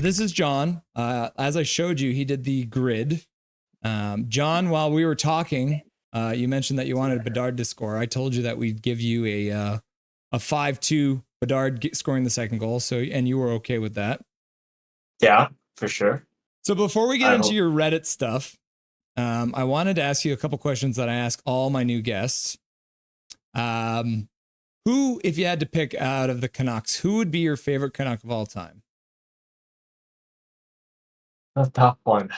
this is John. As I showed you, he did the grid. John, while we were talking, you mentioned that you wanted Bedard to score. I told you that we'd give you a 5-2 Bedard scoring the second goal. So, and you were okay with that. Yeah, for sure. So before we get into your Reddit stuff, I wanted to ask you a couple questions that I ask all my new guests. Who, if you had to pick out of the Canucks, who would be your favorite Canuck of all time? A tough one.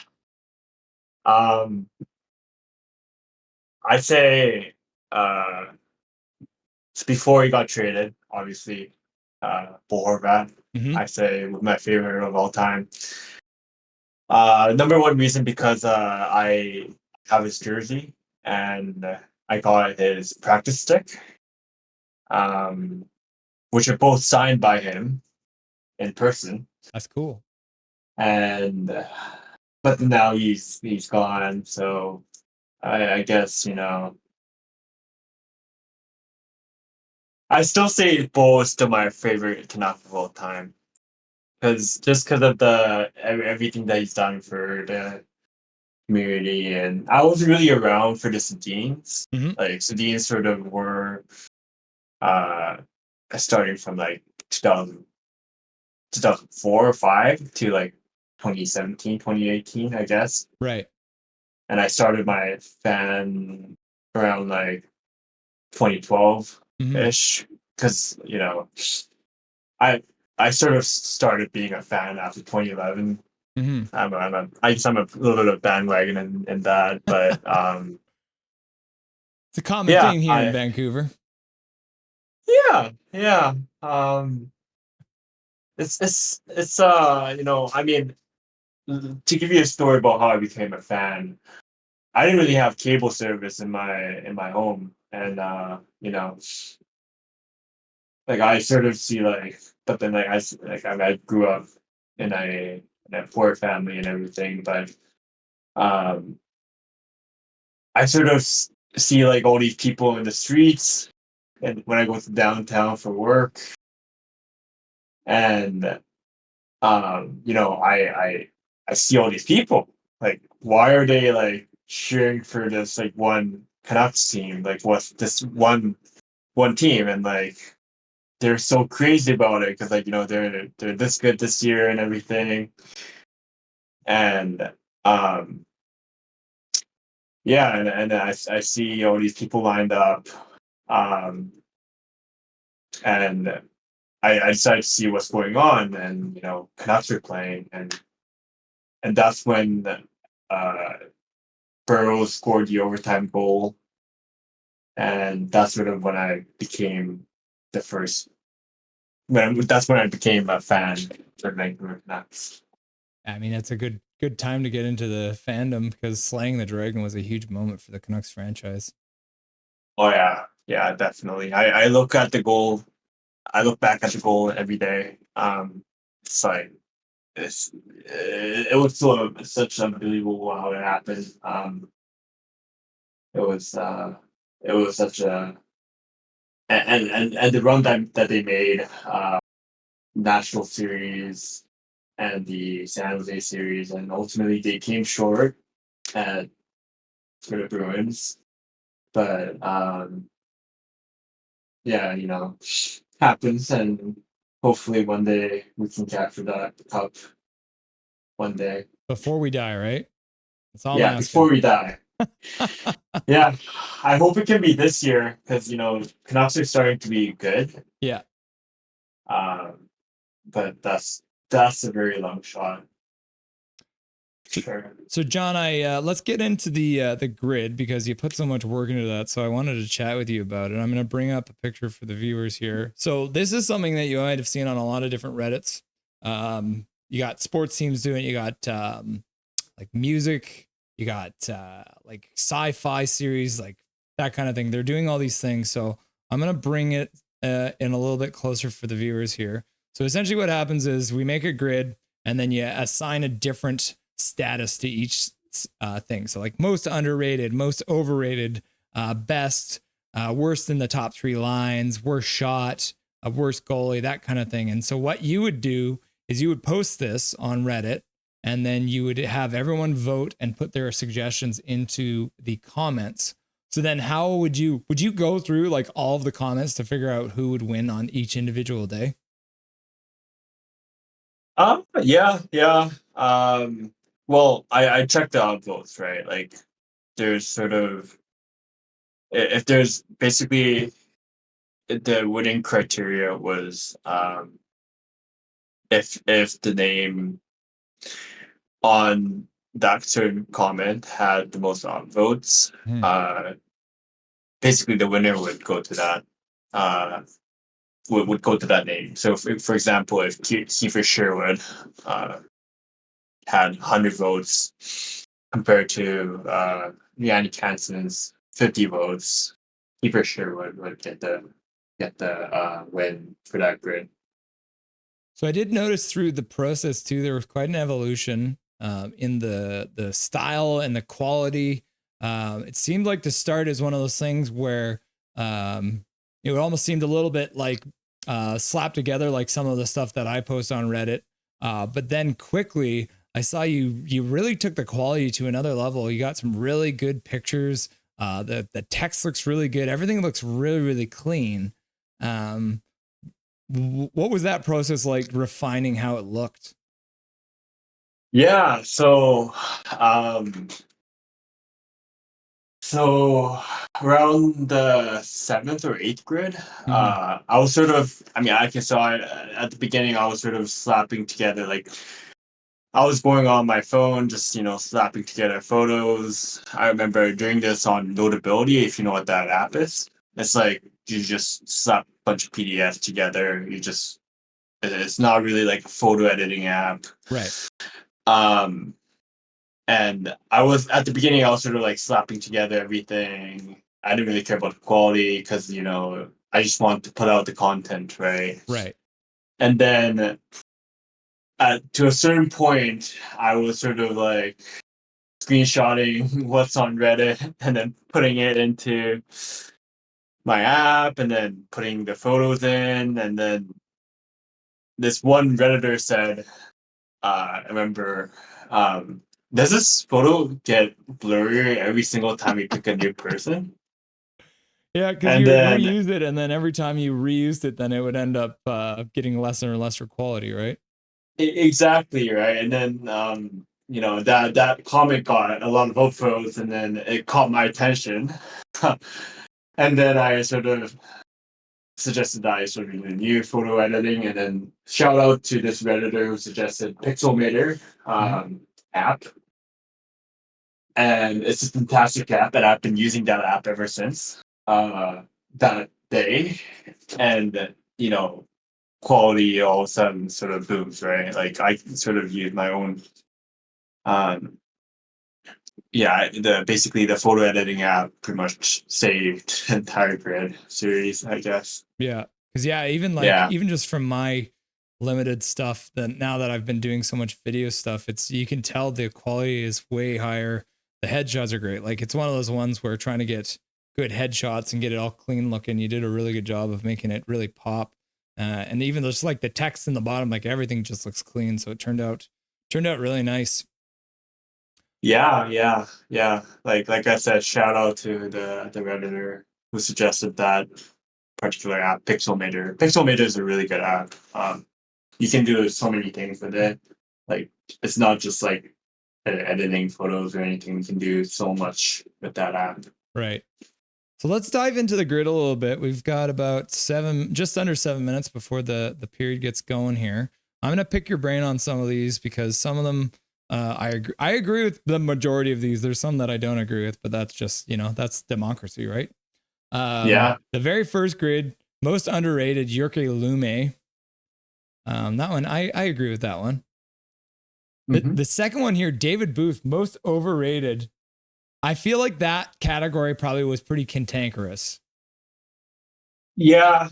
I'd say it's before he got traded, obviously, Horvat. Mm-hmm. I say was my favorite of all time. Number one reason because I have his jersey and I got his practice stick, which are both signed by him in person. That's cool. And but now he's gone, so I guess, you know, I still say Bo is still my favorite Canuck of all time, because of the everything that he's done for the community. And I wasn't really around for the Sedins. Mm-hmm. Like Sedins sort of were starting from like 2004 or 5 to like 2017, 2018, I guess. Right. And I started my fan around like 2012 ish, because you know, I sort of started being a fan after 2011. Mm-hmm. I guess I'm a little bit of bandwagon in that, but it's a common thing here in Vancouver. Yeah. It's you know, I mean, to give you a story about how I became a fan, I didn't really have cable service in my home, and you know, like I sort of see like, but then like I grew up in a poor family and everything, but I sort of see like all these people in the streets, and when I go to downtown for work, and you know, I see all these people. Like, why are they like cheering for this like one Canucks team? Like, what's this one team? And like, they're so crazy about it because like, you know, they're this good this year and everything. And yeah, and I see all these people lined up, and I decided to see what's going on, and you know, Canucks are playing, and that's when Burrows scored the overtime goal, and that's sort of when I became the first. That's when I became a fan of Vancouver Canucks. I mean, that's a good time to get into the fandom, because slaying the dragon was a huge moment for the Canucks franchise. Oh yeah, definitely. I look at the goal. I look back at the goal every day. It's like it was such unbelievable how it happened. It was such a and the run that they made, National Series and the San Jose Series, and ultimately they came short at for the Bruins. But yeah, you know, happens, and hopefully one day we can capture that cup. One day before we die, right? That's all. Yeah, before we die. Yeah, I hope it can be this year, because you know, Canucks are starting to be good. Yeah. But that's a very long shot. Sure. So John, let's get into the grid, because you put so much work into that. So I wanted to chat with you about it. I'm going to bring up a picture for the viewers here. So this is something that you might have seen on a lot of different Reddits. You got sports teams doing it. You got like music. You got like sci-fi series, like that kind of thing. They're doing all these things. So I'm going to bring it in a little bit closer for the viewers here. So essentially what happens is we make a grid, and then you assign a different status to each thing. So like most underrated, most overrated, best, worst in the top 3 lines, worst shot, worst goalie, that kind of thing. And so what you would do is you would post this on Reddit, and then you would have everyone vote and put their suggestions into the comments. So then how would you go through like all of the comments to figure out who would win on each individual day? Yeah, yeah. Well, I checked the upvotes, right? Like, there's sort of if there's basically the winning criteria was if the name on that certain comment had the most votes, Hmm. uh, basically the winner would go to that uh would go to that name. So, for example, if Kiefer Sherwood had 100 votes compared to Yanni Hansen's 50 votes, Kiefer Sherwood would get the win for that grid. So I did notice through the process too, there was quite an evolution in the style and the quality. It seemed like the start is one of those things where it almost seemed a little bit like slapped together, like some of the stuff that I post on Reddit. But then quickly, I saw you really took the quality to another level. You got some really good pictures. The text looks really good. Everything looks really really clean. Um, what was that process like, refining how it looked? Yeah, um so around the seventh or eighth grid, Mm-hmm. I was sort of, I mean, I can saw it at the beginning. I was sort of slapping together, like I was going on my phone, just slapping together photos. I remember doing this on Notability, if you know what that app is. It's like you just slap a bunch of PDFs together. It's not really like a photo editing app. Right. Um, and I was at the beginning, I was sort of like slapping together everything. I didn't really care about the quality because I just wanted to put out the content, right? Right. And then to a certain point, I was sort of like screenshotting what's on Reddit and then putting it into my app and then putting the photos in. And then this one Redditor said, I remember, does this photo get blurrier every single time you pick a new person? Yeah, because And you would then reuse it, and then every time you reused it, then it would end up getting lesser and lesser quality, right? exactly, right. And then that comment got a lot of upvotes, and then it caught my attention. And then I sort of suggested that I sort of new photo editing, and then shout out to this redditor who suggested Pixelmator Mm-hmm. app, and it's a fantastic app, and I've been using that app ever since that day, and quality all of a sudden sort of booms, right? Like I sort of use my own um yeah, the basically the photo editing app pretty much saved the entire grid series, I guess. Yeah, because yeah, even like Yeah. even just from my limited stuff, that now that I've been doing so much video stuff, it's you can tell the quality is way higher. The headshots are great. Like it's one of those ones where trying to get good headshots and get it all clean looking, you did a really good job of making it really pop. And even just like the text in the bottom, like everything just looks clean. So it turned out really nice. Yeah, yeah, yeah. Like I said, shout out to the redditor who suggested that particular app, Pixelmator. Pixelmator is a really good app. You can do so many things with it. Like it's not just like editing photos or anything. You can do so much with that app. Right. So let's dive into the grid a little bit. We've got about just under 7 minutes before the period gets going here. I'm gonna pick your brain on some of these because some of them I agree with the majority of these. There's some that I don't agree with, but that's just that's democracy, right? Yeah. The very first grid, most underrated, Yurke Lume. That one I agree with that one. The Hmm. the second one here, David Booth, most overrated. I feel like that category probably was pretty cantankerous. Yeah.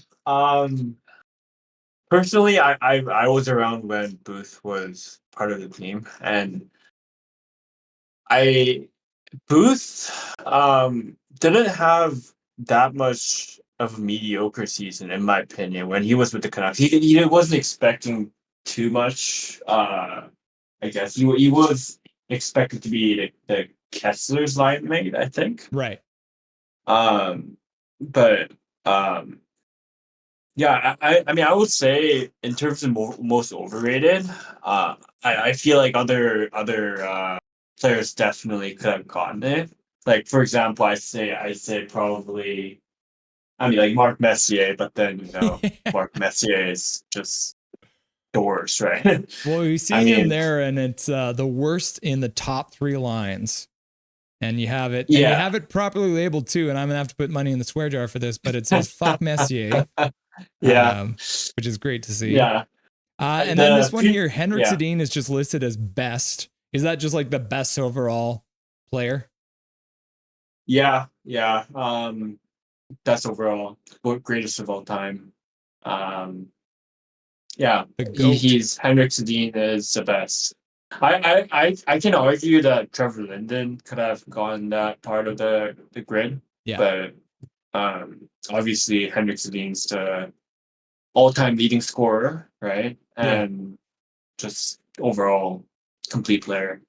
Personally, I was around when Booth was part of the team, and I Booth didn't have that much of a mediocre season, in my opinion, when he was with the Canucks. He wasn't expecting too much. I guess he was expected to be the Kessler's line mate, I think. Right. But yeah, I mean, I would say in terms of most overrated, I feel like other players definitely could have gotten it. Like for example, I say probably, I mean, like Mark Messier, but then Mark Messier is just the worst, right? Well, you I see him mean, there, and it's the worst in the top 3 lines. And you have it, and you yeah, have it properly labeled too. And I'm gonna have to put money in the swear jar for this, but it says "fuck Messier," yeah, which is great to see. yeah. And then this one here, Henrik Yeah, Sedin is just listed as best. Is that just like the best overall player? yeah. That's overall greatest of all time. Um, yeah, The GOAT. he's Henrik Sedin is the best. I can argue that Trevor Linden could have gone that part of the grid, Yeah. but obviously Henrik Sedin's the all-time leading scorer, right? Yeah. And just overall complete player.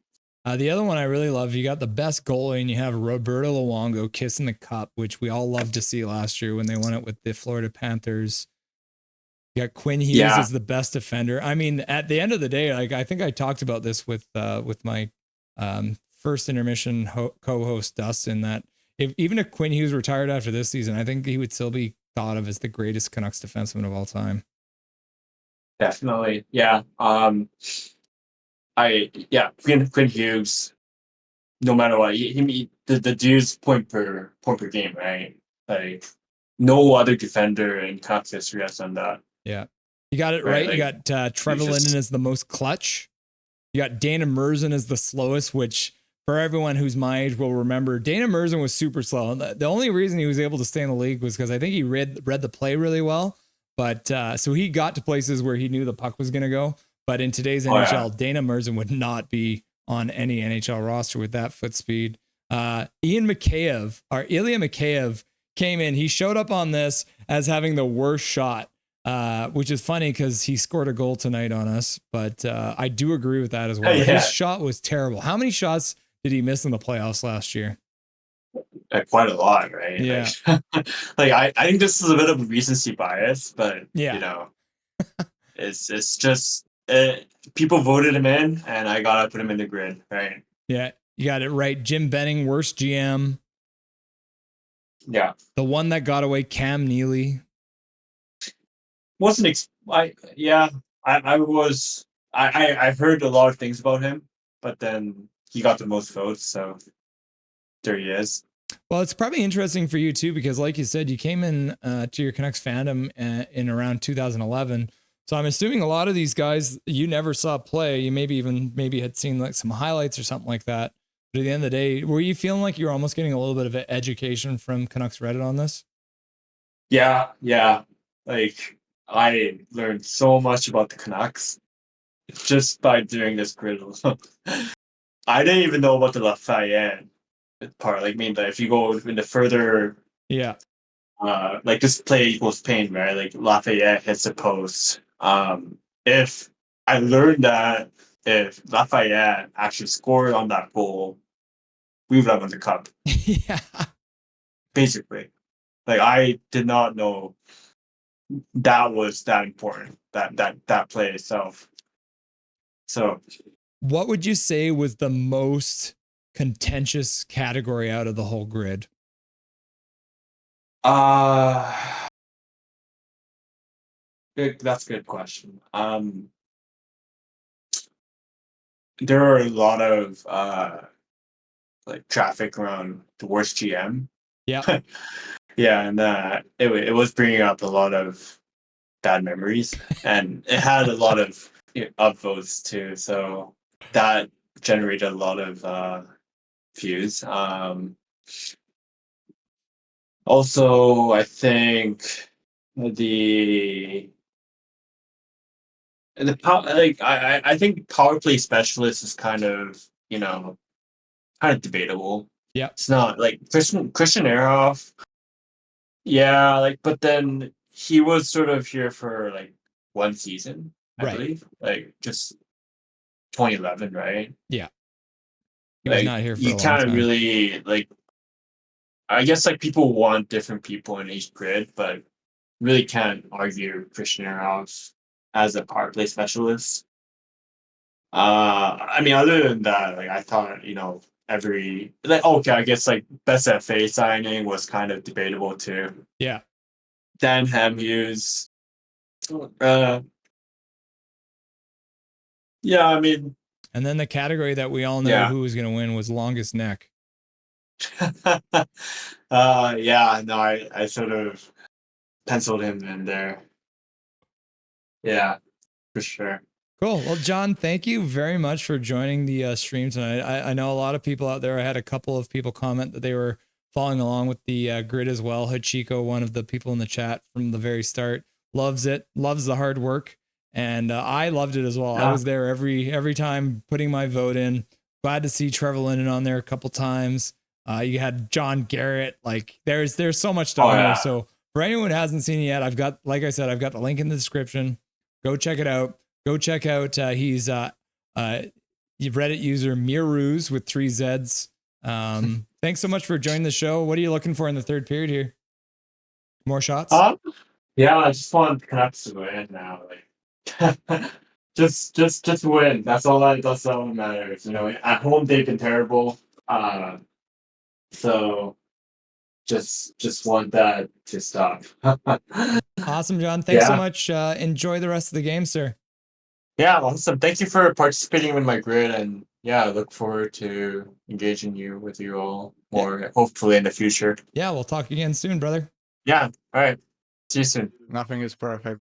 The other one I really love, you got the best goalie, and you have Roberto Luongo kissing the cup, which we all loved to see last year when they won it with the Florida Panthers. You got Quinn Hughes Yeah, as the best defender. I mean, at the end of the day, like I think I talked about this with my first intermission co-host Dustin, that even if Quinn Hughes retired after this season, I think he would still be thought of as the greatest Canucks defenseman of all time. definitely. Yeah. Quinn Hughes, no matter what, the dude's point per game, right? Like no other defender in Canucks history has done that, Yeah, you got it right? right. You Like got you Trevor Linden just as the most clutch. You got Dana Merzen as the slowest, which for everyone who's my age will remember, Dana Merzen was super slow. The only reason he was able to stay in the league was because I think he read the play really well. But so he got to places where he knew the puck was going to go. But in today's oh yeah, NHL, Dana Merzen would not be on any NHL roster with that foot speed. Ilya Mikheyev came in. He showed up on this as having the worst shot, which is funny because he scored a goal tonight on us. But I do agree with that as well. His yeah, shot was terrible. How many shots did he miss in the playoffs last year? quite a lot, right? Yeah. Like I think this is a bit of a recency bias, but Yeah. it's just people voted him in, and I gotta put him in the grid, right? Yeah. You got it right. Jim Benning, worst GM. Yeah, The one that got away, Cam Neely. wasn't I yeah I was I heard a lot of things about him, but then he got the most votes, so there he is. Well, it's probably interesting for you too, because like you said, you came in to your Canucks fandom in around 2011. So I'm assuming a lot of these guys you never saw play. You maybe had seen like some highlights or something like that. But at the end of the day, were you feeling like you were almost getting a little bit of an education from Canucks Reddit on this? Yeah, like I learned so much about the Canucks just by doing this grid alone. I didn't even know about the Lafayette part. Like, I mean, if you go into further, Yeah. like this play equals pain, right? Like Lafayette hits the post. If I learned that if Lafayette actually scored on that goal, we would have won the cup. Yeah. Basically, like I did not know that was that important. That play itself. So, What would you say was the most contentious category out of the whole grid? uh that's a good question. There are a lot of like traffic around the worst GM. Yeah. Yeah, and it was bringing up a lot of bad memories, and it had a lot of upvotes too. So that generated a lot of views. Also, I think the like I think power play specialist is kind of debatable. Yeah. It's not like Christian Ehrhoff. Yeah, like but then he was sort of here for like one season. I Right. believe, like just 2011, right? Yeah. He was not here for You a long can't time. really like. I guess like people want different people in each grid, but really can't argue Christian Ehrhoff as a power play specialist. I mean, other than that, like I thought, every like okay, I guess like best FA signing was kind of debatable too. Yeah. Dan Hamhuis, uh, yeah, I mean, And then the category that we all know yeah, who was going to win was longest neck. yeah, no, I sort of penciled him in there. Yeah, for sure. Cool. Well, John, thank you very much for joining the stream tonight. I know a lot of people out there. I had a couple of people comment that they were following along with the grid as well. Hachiko, one of the people in the chat from the very start, loves it, loves the hard work. And I loved it as well. I Yeah. was there every time putting my vote in. Glad to see Trevor Linden on there a couple times. You had John Garrett. Like there's so much stuff on there. So for anyone who hasn't seen it yet, I've got, like I said, I've got the link in the description. Go check it out. Go check out. He's Reddit user Miruzzz with 3 Z's. Thanks so much for joining the show. What are you looking for in the third period here? More shots? Yeah, I just want the Canucks to win now. Like, just win. That's all that matters. At home they've been terrible. So just want that to stop. Awesome, John. Thanks so Yeah. much. Enjoy the rest of the game, sir. Yeah, awesome. Thank you for participating in my grid, and yeah, I look forward to engaging with you all more, hopefully in the future. Yeah, we'll talk again soon, brother. Yeah. All right. See you soon. Nothing is perfect.